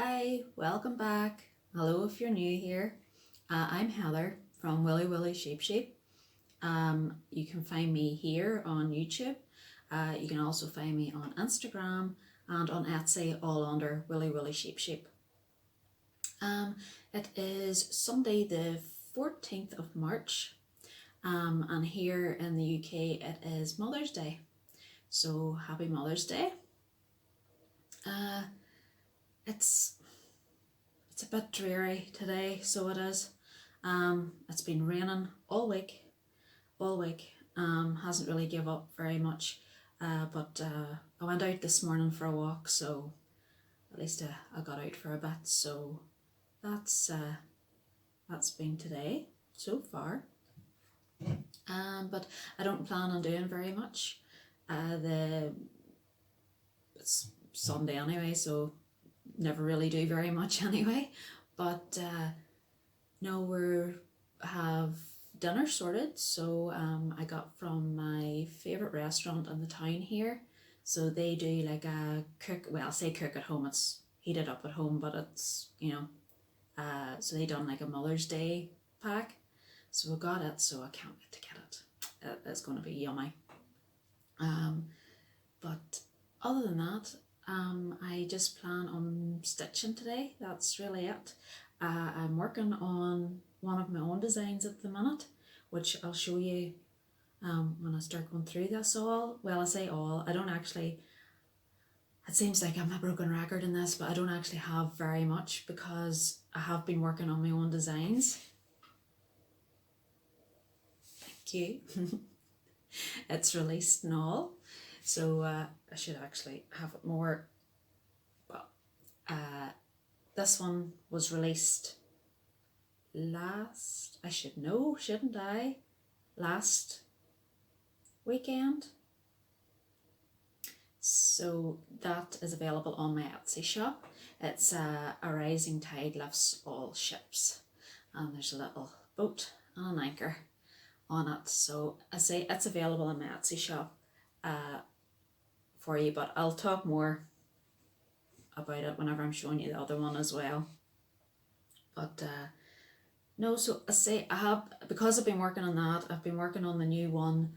Hi, welcome back. Hello if you're new here. I'm Heather from Willy Willy Sheep Sheep. You can find me here on YouTube. You can also find me on Instagram and on Etsy, all under Willy Willy Sheep Sheep. It is Sunday the 14th of March, and here in the UK it is Mother's Day. So happy Mother's Day. It's a bit dreary today, so it is. It's been raining all week. Hasn't really give up very much, but I went out this morning for a walk, so at least I got out for a bit. So that's been today so far. But I don't plan on doing very much. It's Sunday anyway, so never really do very much anyway. But no, we have dinner sorted. So I got from my favourite restaurant in the town here. So they do like a cook, well, I say cook at home, it's heated up at home, but it's, so they done like a Mother's Day pack. So we got it, so I can't wait to get it. It's going to be yummy. But other than that, I just plan on stitching today. That's really it. I'm working on one of my own designs at the minute, which I'll show you when I start going through this all. Well, I say all, I don't actually, it seems like I'm a broken record in this, but I don't actually have very much because I have been working on my own designs. Thank you. It's released and all. So I should actually have it more, but this one was released I should know, shouldn't I? Last weekend. So that is available on my Etsy shop. It's A Rising Tide Lifts All Ships, and there's a little boat and an anchor on it. So I say it's available on my Etsy shop for you, but I'll talk more about it whenever I'm showing you the other one as well. But no, so I say I have, because I've been working on that, I've been working on the new one.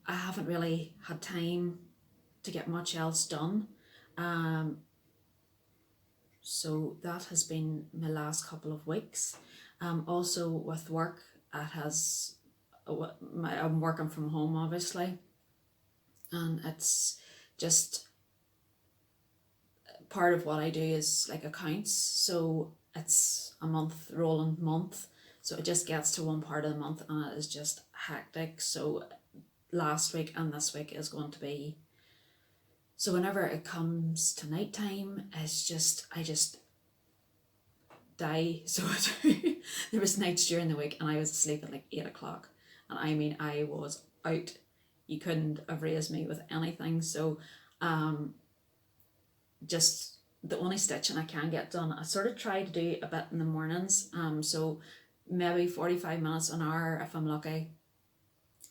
I haven't really had time to get much else done. So that has been my last couple of weeks. Also with work, I'm working from home obviously, and it's just part of what I do is like accounts, so it's a rolling month, so it just gets to one part of the month and it is just hectic. So last week and this week is going to be, so whenever it comes to night time, it's just, I just die. So there was nights during the week and I was asleep at like 8 o'clock, and I mean I was out. You couldn't have raised me with anything. So just the only stitching I can get done, I sort of try to do a bit in the mornings, so maybe 45 minutes, an hour if I'm lucky,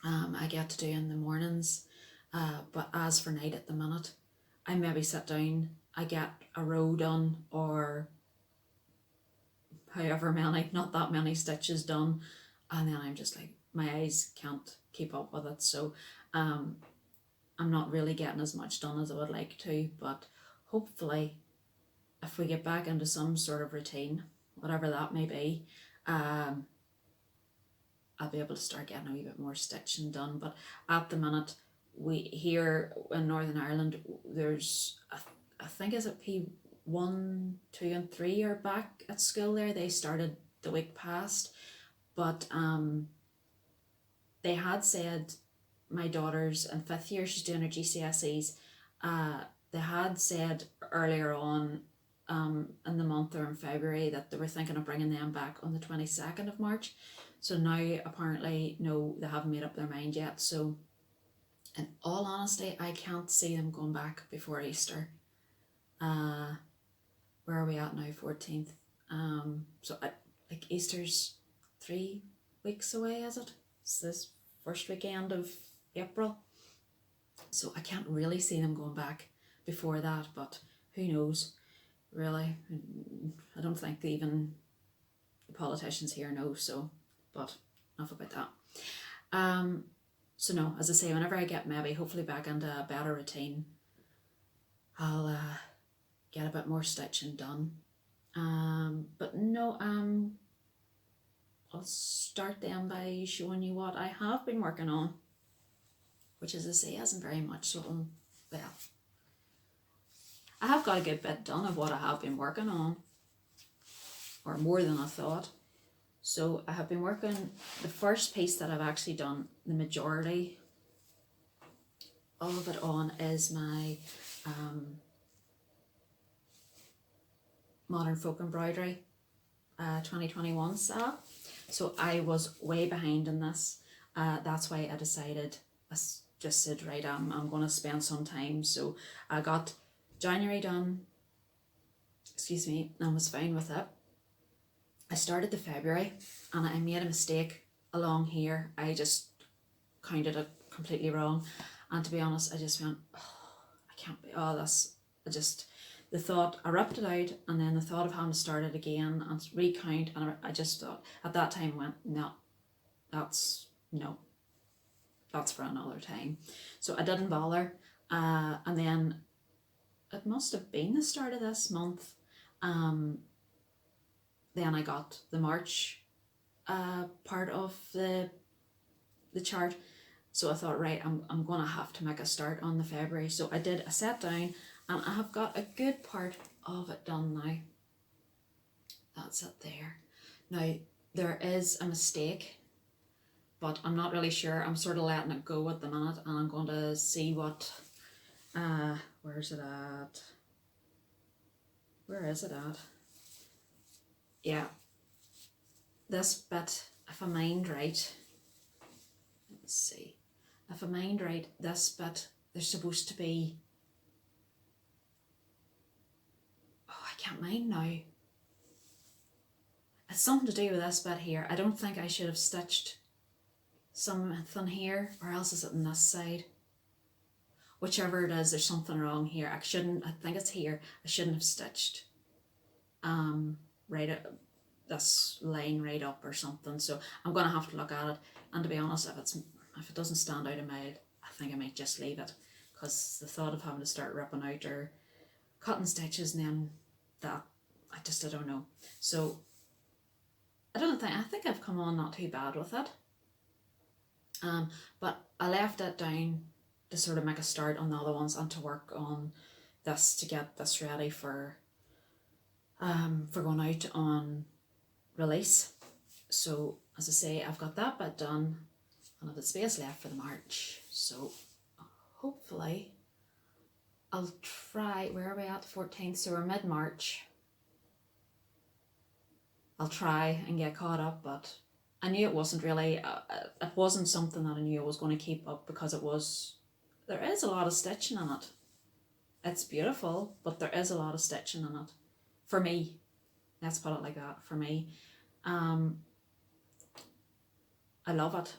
I get to do in the mornings. But as for night at the minute, I maybe sit down, I get a row done or however many, not that many stitches done, and then I'm just like, my eyes can't keep up with it. So I'm not really getting as much done as I would like to, but hopefully if we get back into some sort of routine, whatever that may be, I'll be able to start getting a wee bit more stitching done. But at the minute, we here in Northern Ireland, there's I think is it P1, 2 and 3 are back at school there. They started the week past, but they had said, my daughter's in 5th year, she's doing her GCSEs, they had said earlier on in the month or in February that they were thinking of bringing them back on the 22nd of March. So now apparently no, they haven't made up their mind yet. So in all honesty, I can't see them going back before Easter. Where are we at now? 14th. So like Easter's 3 weeks away, is it? It's this first weekend of April. So I can't really see them going back before that, but who knows? really. I don't think even the politicians here know, so, but enough about that. So no, as I say, whenever I get maybe hopefully back into a better routine, I'll get a bit more stitching done. But no, I'll start then by showing you what I have been working on, which, as I say, isn't very much, so well, I have got a good bit done of what I have been working on, or more than I thought. So I have been working, the first piece that I've actually done the majority of it on is my Modern Folk Embroidery 2021 set. So I was way behind in this. That's why I decided, I just said, right, I'm going to spend some time. So I got January done, excuse me, and was fine with it. I started the February and I made a mistake along here. I just counted it completely wrong, and to be honest, I just went, oh, I can't be, oh, that's, I just, the thought, I ripped it out, and then the thought of having to start it again and recount, and I just thought, at that time I went, no, that's for another time. So I didn't bother, and then it must have been the start of this month, then I got the March part of the chart. So I thought, right, I'm going to have to make a start on the February. So I did, I sat down and I have got a good part of it done now. That's it there. Now, there is a mistake, but I'm not really sure. I'm sort of letting it go at the minute, and I'm going to see what, where's it at? Where is it at? Yeah, this bit, if I mind right, let's see, if I mind right, this bit, there's supposed to be, oh, I can't mind now. It's something to do with this bit here. I don't think I should have stitched something here, or else is it on this side? Whichever it is, there's something wrong here. I think it's here. I shouldn't have stitched right at this line right up or something. So I'm gonna have to look at it. And to be honest, if it doesn't stand out a mile, I think I might just leave it, because the thought of having to start ripping out or cutting stitches and then that, I don't know. So I think I've come on not too bad with it. But I left it down to sort of make a start on the other ones and to work on this to get this ready for going out on release. So as I say, I've got that bit done and I've got space left for the March. So hopefully I'll try, where are we at, the 14th, so we're mid-March. I'll try and get caught up, but I knew it wasn't really, it wasn't something that I knew I was going to keep up, because there is a lot of stitching in it. It's beautiful, but there is a lot of stitching in it. For me, let's put it like that, for me. I love it,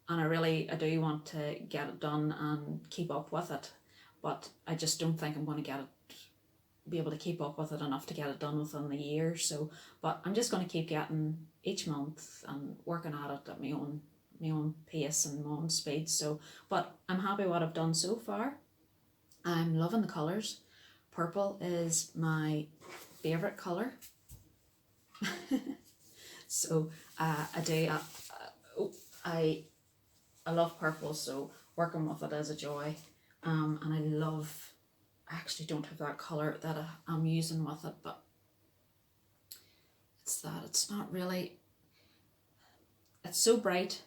and I do want to get it done and keep up with it, but I just don't think I'm going to be able to keep up with it enough to get it done within the year. So, but I'm just going to keep getting each month and working at it at my own pace and my own speed. So, but I'm happy what I've done so far. I'm loving the colours. Purple is my favourite colour. So I love purple, so working with it is a joy. And I actually don't have that colour that I'm using with it, but it's not really, it's so bright,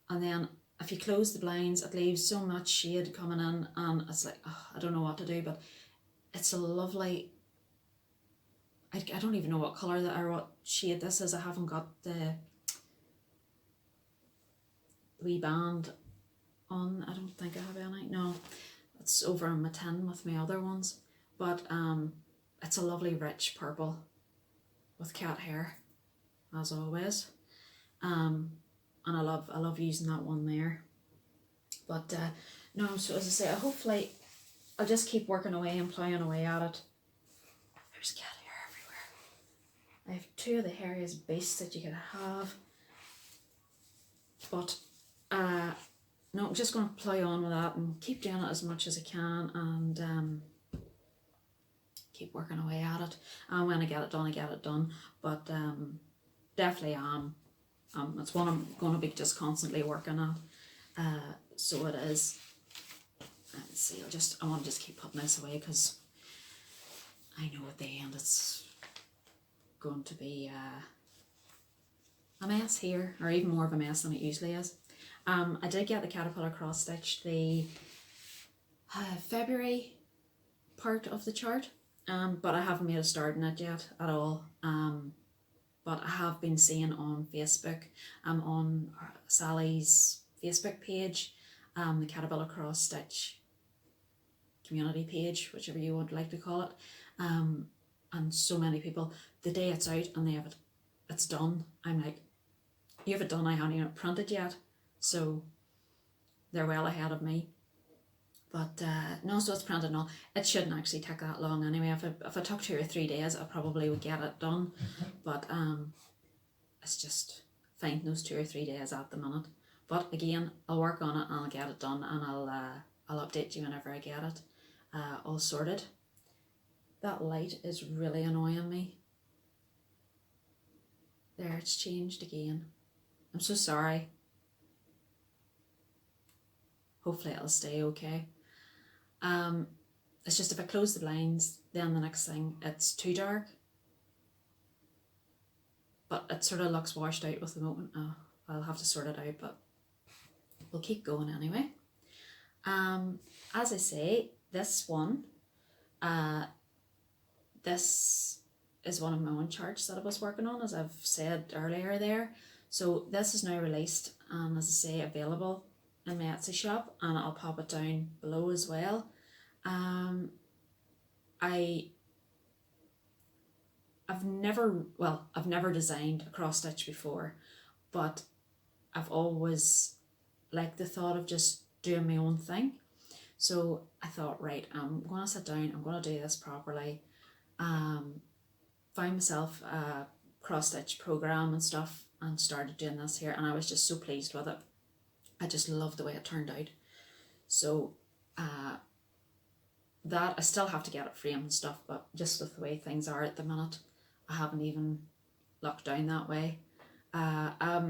and then if you close the blinds it leaves so much shade coming in, and it's like, oh, I don't know what to do, but it's a lovely, I don't even know what colour or what shade this is. I haven't got the wee band on. I don't think I have any. No, it's over on my tin with my other ones. But it's a lovely rich purple with cat hair, as always. And I love using that one there. But no, so as I say, hopefully I'll just keep working away and ploughing away at it. There's cat hair everywhere. I have two of the hairiest beasts that you could have. But no, I'm just going to plough on with that and keep doing it as much as I can, and keep working away at it. And when I get it done, I get it done. But definitely it's one I'm going to be just constantly working at. So it is. Let's see, I want to just keep putting this away because I know at the end it's going to be a mess here, or even more of a mess than it usually is. I did get the caterpillar cross stitch the February part of the chart, but I haven't made a start in it yet at all. But I have been seeing on Facebook, on Sally's Facebook page, the caterpillar cross stitch community page, whichever you would like to call it, and so many people, the day it's out and it's done, I'm like, you have it done, I haven't even printed yet, so they're well ahead of me. But no, so it's printed and all. It shouldn't actually take that long anyway. If it took 2 or 3 days, I probably would get it done. But it's just finding those 2 or 3 days at the minute. But again, I'll work on it and I'll get it done, and I'll update you whenever I get it all sorted. That light is really annoying me. There, it's changed again. I'm so sorry. Hopefully it'll stay okay. It's just if I close the blinds, then the next thing, it's too dark. But it sort of looks washed out with the moment. Oh, I'll have to sort it out, but we'll keep going anyway. As I say, this one, this is one of my own charts that I was working on, as I've said earlier there. So this is now released and, as I say, available in my Etsy shop, and I'll pop it down below as well. I've never designed a cross stitch before, but I've always liked the thought of just doing my own thing. So I thought, right, I'm going to sit down, I'm going to do this properly. Found myself a cross stitch program and stuff and started doing this here, and I was just so pleased with it. I just loved the way it turned out. So that I still have to get it framed and stuff, but just with the way things are at the minute, I haven't even looked down that way. I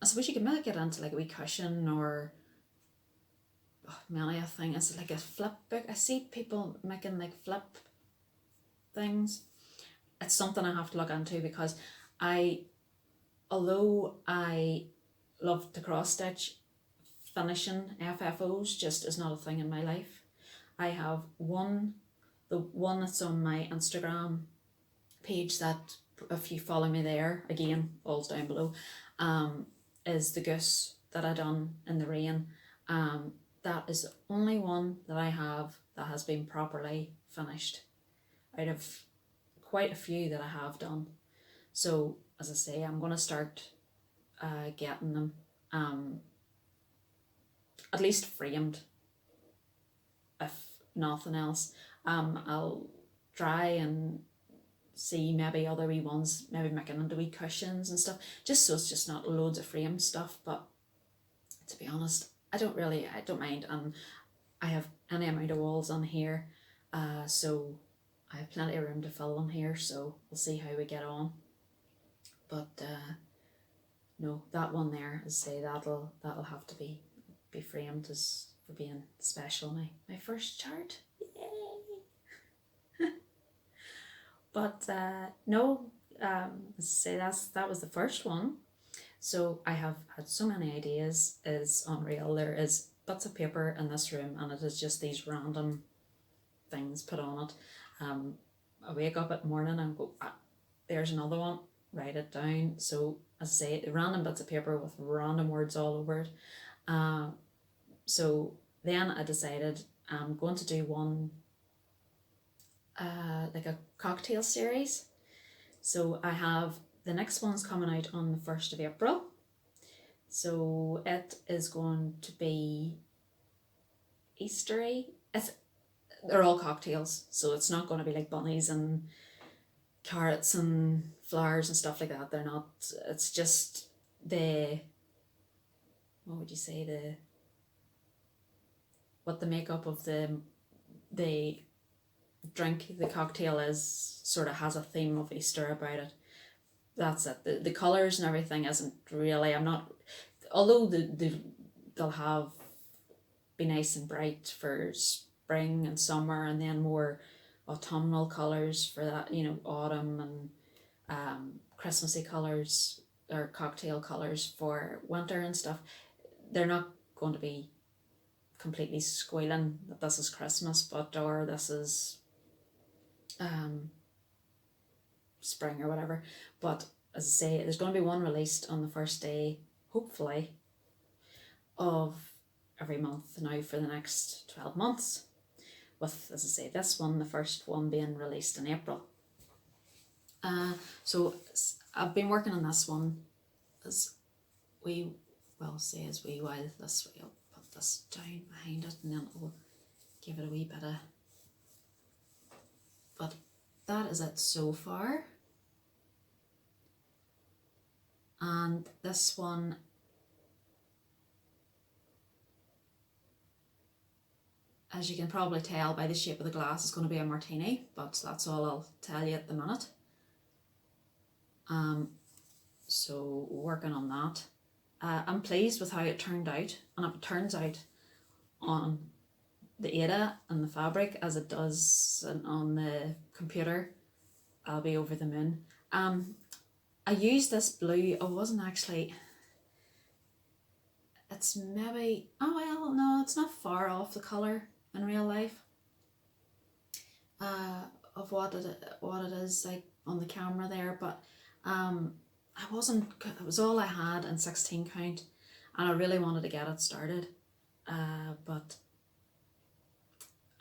suppose you could maybe get into like a wee cushion, or many a thing. It's like a flip book. I see people making like flip things. It's something I have to look into, because although I love to cross stitch, finishing FFOs just is not a thing in my life. I have the one that's on my Instagram page, that if you follow me there, again, all's down below, is the goose that I done in the rain. That is the only one that I have that has been properly finished out of quite a few that I have done. So as I say, I'm going to start getting them at least framed, if nothing else. I'll try and see maybe other wee ones, maybe making into wee cushions and stuff, just so it's just not loads of frame stuff. But to be honest, I don't mind, and I have any amount of walls on here, so I have plenty of room to fill them here, so we'll see how we get on. But no, that one there, as I say, that'll have to be framed as for being special. My first chart, yay! But no, as I say, that was the first one. So I have had so many ideas, is unreal. There is bits of paper in this room, and it is just these random things put on it. I wake up at the morning and go, there's another one, write it down. So as I say, random bits of paper with random words all over it. So then I decided I'm going to do one like a cocktail series. So I have the next one's coming out on the 1st of April. So it is going to be Eastery. they're all cocktails, so it's not going to be like bunnies and carrots and flowers and stuff like that. They're not. It's just the, what would you say, what the makeup of the drink, the cocktail is, sort of has a theme of Easter about it. That's it. The colours and everything isn't really, I'm not, although they'll have, be nice and bright for spring and summer, and then more autumnal colours for that, you know, autumn, and Christmassy colours or cocktail colours for winter and stuff. They're not going to be completely squealing that this is Christmas, but, or this is spring or whatever. But as I say, there's going to be one released on the first day, hopefully, of every month now for the next 12 months, with, as I say, this one, the first one, being released in April. So I've been working on this one as we, well, say as we, while this way, I'll put this down behind it and then I'll give it a wee bit of, but that is it so far. And this one, as you can probably tell by the shape of the glass, is going to be a martini, but that's all I'll tell you at the minute. So working on that. I'm pleased with how it turned out, and if it turns out on the Ada and the fabric as it does on the computer, I'll be over the moon. I used this blue, I wasn't actually, it's maybe, oh well, no, it's not far off the colour in real life of what it is like on the camera there, but I wasn't, it was all I had in 16 count, and I really wanted to get it started, but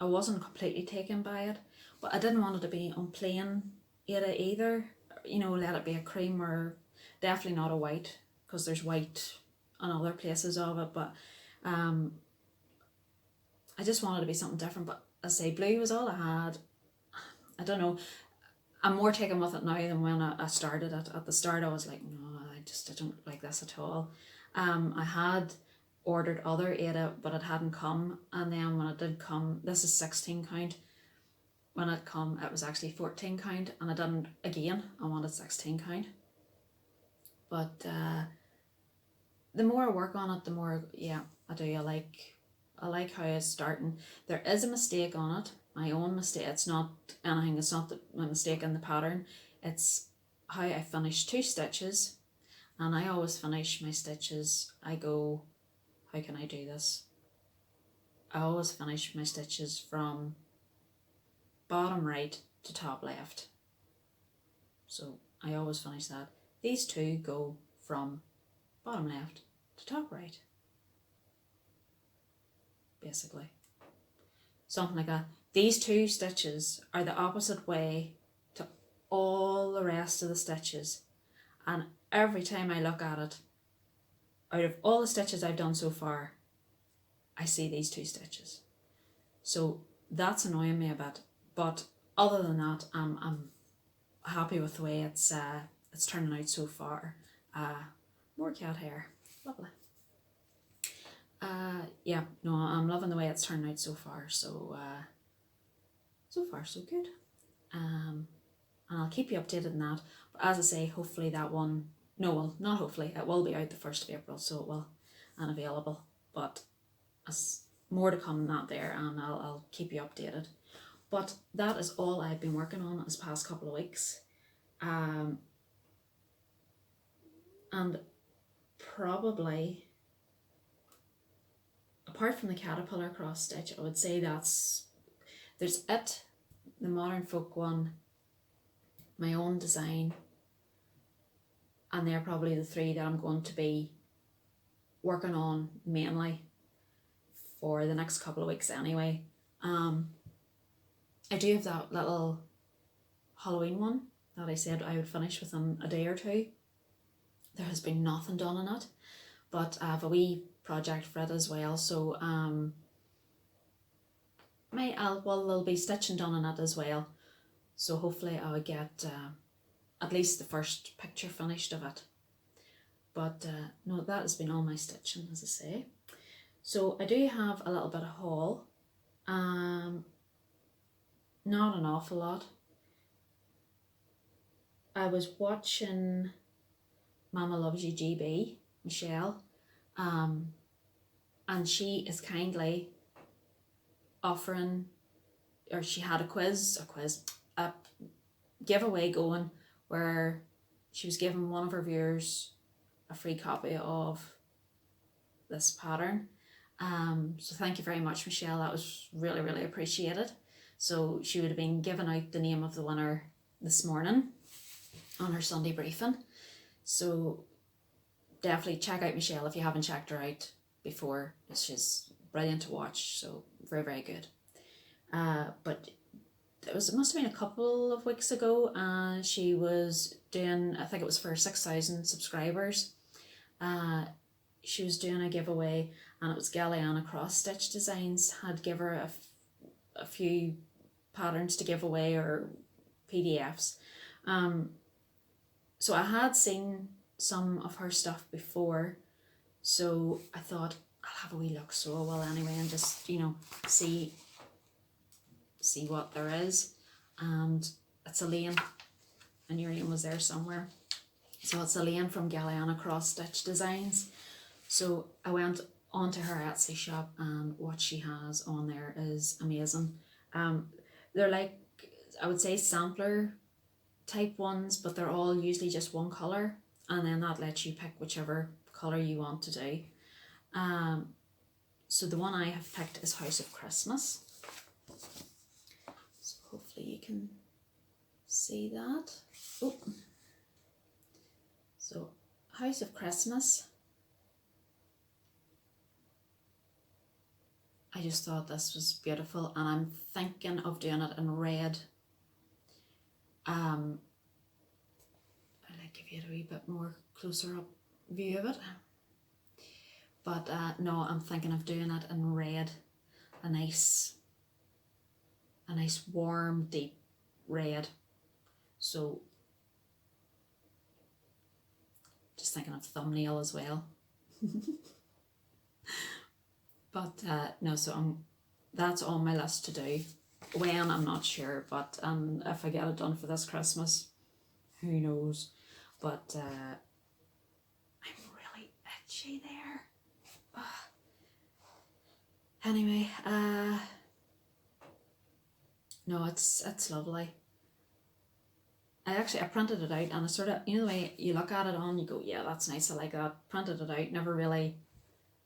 I wasn't completely taken by it. But I didn't want it to be on plain Ada either, you know, let it be a cream, or definitely not a white, because there's white on other places of it, but I just wanted to be something different. But I say blue was all I had. I don't know, I'm more taken with it now than when I started it. At the start I was like, no, I don't like this at all. I had ordered other Ada, but it hadn't come, and then when it did come, this is 16 count, when it come it was actually 14 count, and I didn't, again, I wanted 16 count. But the more I work on it, the more, yeah, I do, I like how it's starting. There is a mistake on it, my own mistake. It's not anything, it's not my mistake in the pattern, it's how I finish 2 stitches, and I always finish my stitches, I go, how can I do this? I always finish my stitches from bottom right to top left. So I always finish that. These 2 go from bottom left to top right. Basically. Something like that. These 2 stitches are the opposite way to all the rest of the stitches. And every time I look at it, out of all the stitches I've done so far, I see these 2 stitches. So that's annoying me a bit. But other than that, I'm happy with the way it's turning out so far. More cat hair, lovely. Yeah, no, I'm loving the way it's turned out so far. So so far so good. And I'll keep you updated on that. But as I say, hopefully that one, no, well, not hopefully, it will be out the 1st of April, so it will, and available. But as more to come than that there, and I'll keep you updated. But that is all I've been working on this past couple of weeks. And probably, apart from the caterpillar cross stitch, I would say there's it, the Modern Folk one, my own design, and they're probably the 3 that I'm going to be working on mainly for the next couple of weeks anyway. I do have that little Halloween one that I said I would finish within a day or 2. There has been nothing done on it, but I have a wee project for it as well, so well, there'll be stitching done on it as well. So hopefully I'll get at least the first picture finished of it. But no, that has been all my stitching, as I say. So I do have a little bit of haul. Not an awful lot. I was watching Mama Loves You GB, Michelle, and she is kindly offering, or she had a giveaway going where she was giving one of her viewers a free copy of this pattern. So thank you very much, Michelle. That was really, really appreciated. So she would have been giving out the name of the winner this morning on her Sunday briefing. So definitely check out Michelle if you haven't checked her out before. She's brilliant to watch, so very, very good. But it must have been a couple of weeks ago. She was doing, I think it was for 6,000 subscribers. She was doing a giveaway, and it was Galliana Cross Stitch Designs had give her a few patterns to give away, or PDFs. So I had seen some of her stuff before, so I thought I'll have a wee look, so I will anyway, and just, you know, see what there is. And it's Elaine, and your name was there somewhere. So it's Elaine from Galliana Cross Stitch Designs. So I went onto her Etsy shop, and what she has on there is amazing. They're like, I would say, sampler type ones, but they're all usually just one colour, and then that lets you pick whichever colour you want to do. So the one I have picked is House of Christmas. So hopefully you can see that. Oh. So House of Christmas. I just thought this was beautiful, and I'm thinking of doing it in red. I'll give you a wee bit more closer up view of it. But no, I'm thinking of doing it in red, a nice warm, deep red. So just thinking of thumbnail as well. But no, so that's on my list to do. When, I'm not sure, but if I get it done for this Christmas, who knows. But I'm really itchy there. Anyway, no, it's lovely. I printed it out, and I sort of, you know, the way you look at it on, you go, yeah, that's nice, I like that. Printed it out, never really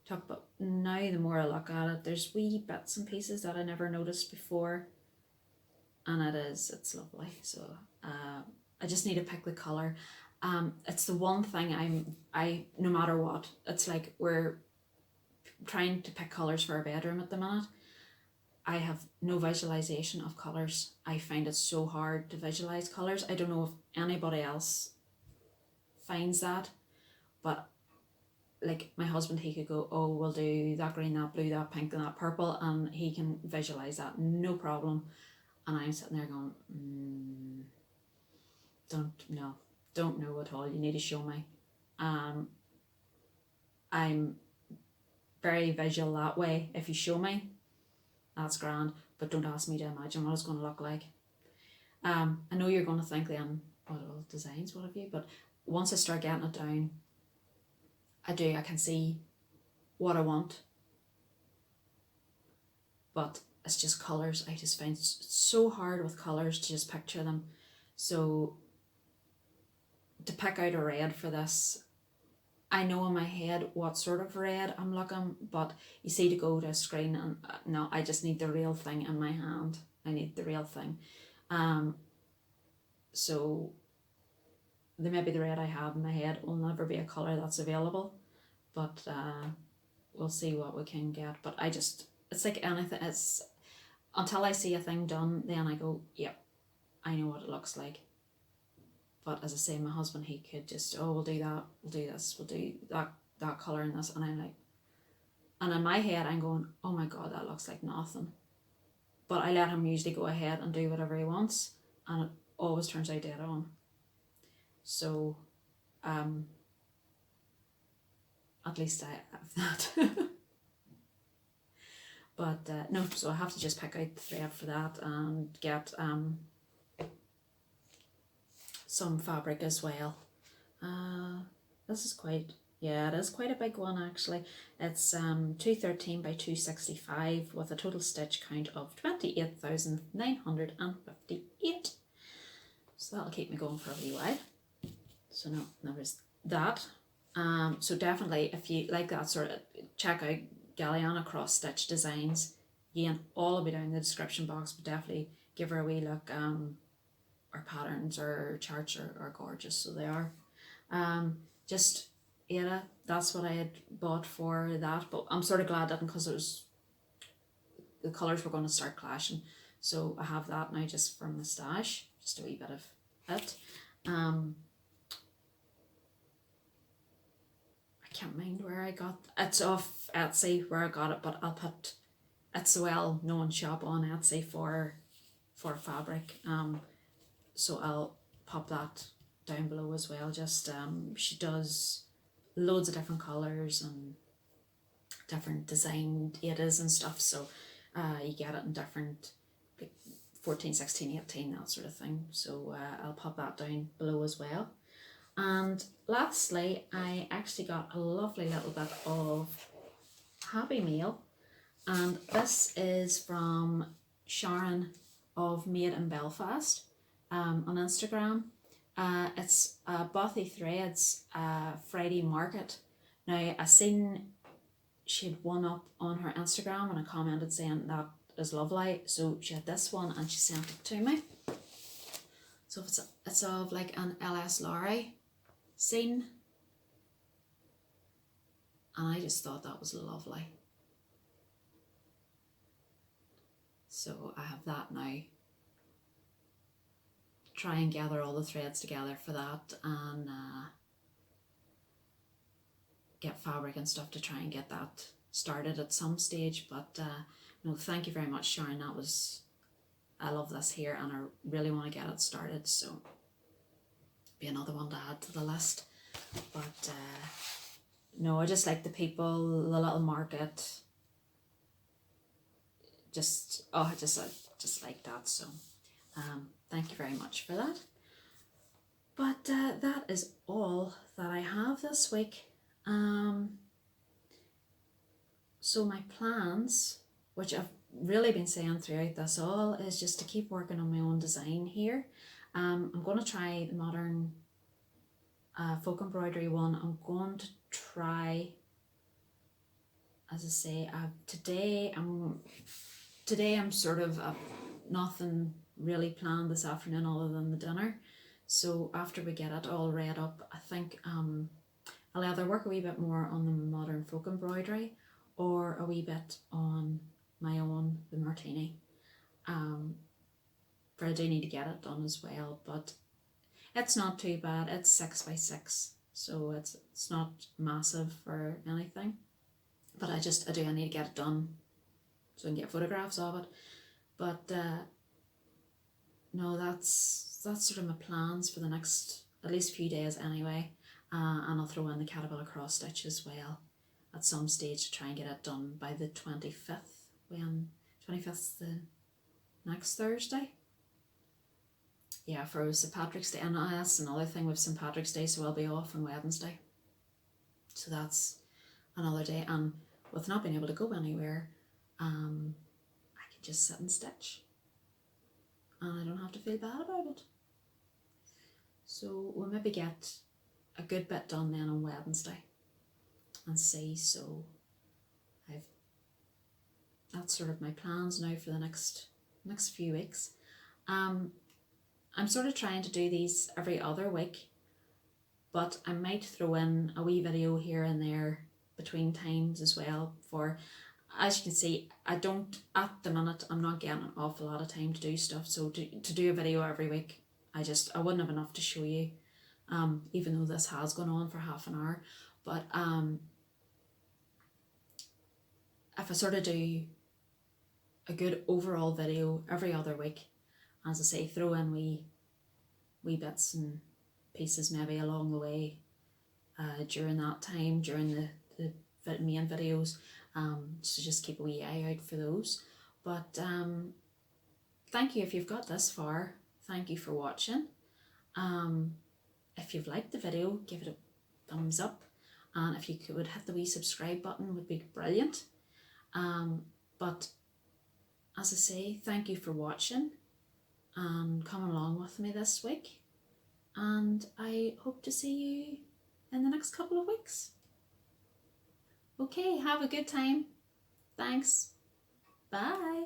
took, but now the more I look at it, there's wee bits and pieces that I never noticed before, and it's lovely. So I just need to pick the colour. It's the one thing I no matter what, it's like we're trying to pick colours for our bedroom at the minute. I have no visualization of colours. I find it so hard to visualize colours. I don't know if anybody else finds that, but like my husband, he could go, oh, we'll do that green, that blue, that pink, and that purple, and he can visualize that, no problem. And I'm sitting there going, don't know at all. You need to show me. I'm very visual that way. If you show me, that's grand, but don't ask me to imagine what it's going to look like. I know you're going to think then, what all designs, what have you, but once I start getting it down, I can see what I want, but it's just colours. I just find it's so hard with colours to just picture them. So to pick out a red for this, I know in my head what sort of red I'm looking, but you see, to go to a screen, and no, I just need the real thing in my hand. I need the real thing. So maybe the red I have in my head will never be a colour that's available, but we'll see what we can get. But it's like anything, it's until I see a thing done, then I go, yep, I know what it looks like. But as I say, my husband, he could just, oh, we'll do that, we'll do this, we'll do that colour and this, and I'm like, and in my head I'm going, oh my god, that looks like nothing. but I let him usually go ahead and do whatever he wants, and it always turns out dead on. So at least I have that. But no, so I have to just pick out the thread for that and get some fabric as well. This is quite, yeah, it is quite a big one actually. It's 213 by 265 with a total stitch count of 28,958. So that'll keep me going for a wee while. So no, there's that. So definitely, if you like that sort of, check out Galliana Cross Stitch Designs. Again, all will be down in the description box, but definitely give her a wee look. Our patterns or charts are gorgeous, so they are. Just Ada, that's what I had bought for that, but I'm sort of glad that because it was, the colours were going to start clashing, so I have that now just for my stash, just a wee bit of it. I can't mind where I got it's off Etsy where I got it, but I'll put, it's a well known shop on Etsy for fabric, so I'll pop that down below as well. Just she does loads of different colours and different design Adas and stuff, so you get it in different, like 14, 16, 18, that sort of thing. So I'll pop that down below as well. And lastly, I actually got a lovely little bit of Happy Meal, and this is from Sharon of Made in Belfast on Instagram. It's Bothy Threads Friday Market. Now I seen she had one up on her Instagram and I commented saying that is lovely, so she had this one and she sent it to me. So it's of like an LS Laurie scene, and I just thought that was lovely. So I have that now. Try and gather all the threads together for that, and get fabric and stuff to try and get that started at some stage. But no, thank you very much, Sharon. That was, I love this here and I really want to get it started, so be another one to add to the list. But no, I just like the people, the little market, just, oh, I just like that. So thank you very much for that. But that is all that I have this week. So my plans, which I've really been saying throughout this all, is just to keep working on my own design here. I'm going to try the modern folk embroidery one. I'm going to try, as I say, today I'm sort of nothing really planned this afternoon other than the dinner. So after we get it all read up, I think I'll either work a wee bit more on the modern folk embroidery or a wee bit on my own, the Martini. For I do need to get it done as well, but it's not too bad. It's 6 by 6, so it's not massive or anything. But I need to get it done so I can get photographs of it. But no, that's sort of my plans for the next at least few days anyway. And I'll throw in the Caterpillar cross stitch as well at some stage to try and get it done by the 25th. When 25th is the next Thursday. Yeah, for St. Patrick's Day, and that's another thing with St. Patrick's Day, so I'll be off on Wednesday. So that's another day, and with not being able to go anywhere, I can just sit and stitch, and I don't have to feel bad about it. So we'll maybe get a good bit done then on Wednesday and see. So that's sort of my plans now for the next few weeks. I'm sort of trying to do these every other week, but I might throw in a wee video here and there between times as well. For, as you can see, I don't, at the minute, I'm not getting an awful lot of time to do stuff, so to do a video every week, I wouldn't have enough to show you, even though this has gone on for half an hour. But if I sort of do a good overall video every other week. As I say, throw in wee bits and pieces maybe along the way during that time, during the main videos, so just keep a wee eye out for those. But thank you if you've got this far. Thank you for watching. If you've liked the video, give it a thumbs up, and if you could hit the wee subscribe button would be brilliant. But as I say, thank you for watching and coming along with me this week, and I hope to see you in the next couple of weeks. Okay, have a good time. Thanks. Bye.